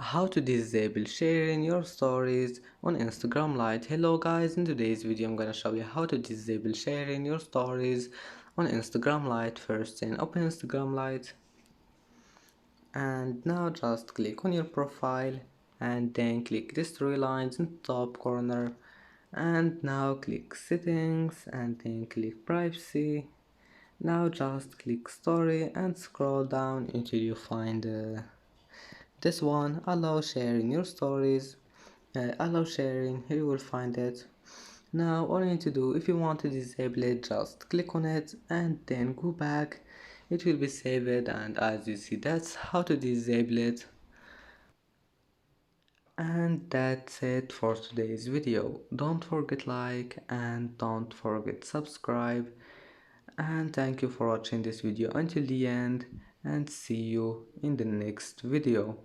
How to disable sharing your stories on Instagram Lite. Hello guys, in today's video I'm gonna show you how to disable sharing your stories on Instagram Lite. First then open Instagram Lite and now just click on your profile and then click these three lines in the top corner and now click settings and then click privacy. Now just click story and scroll down until you find this one, allow sharing your stories. Allow sharing, here you will find it. Now all you need to do, if you want to disable it, just click on it and then go back. It will be saved, and as you see, that's how to disable it. And that's it for today's video. Don't forget like and don't forget subscribe, and thank you for watching this video until the end, and see you in the next video.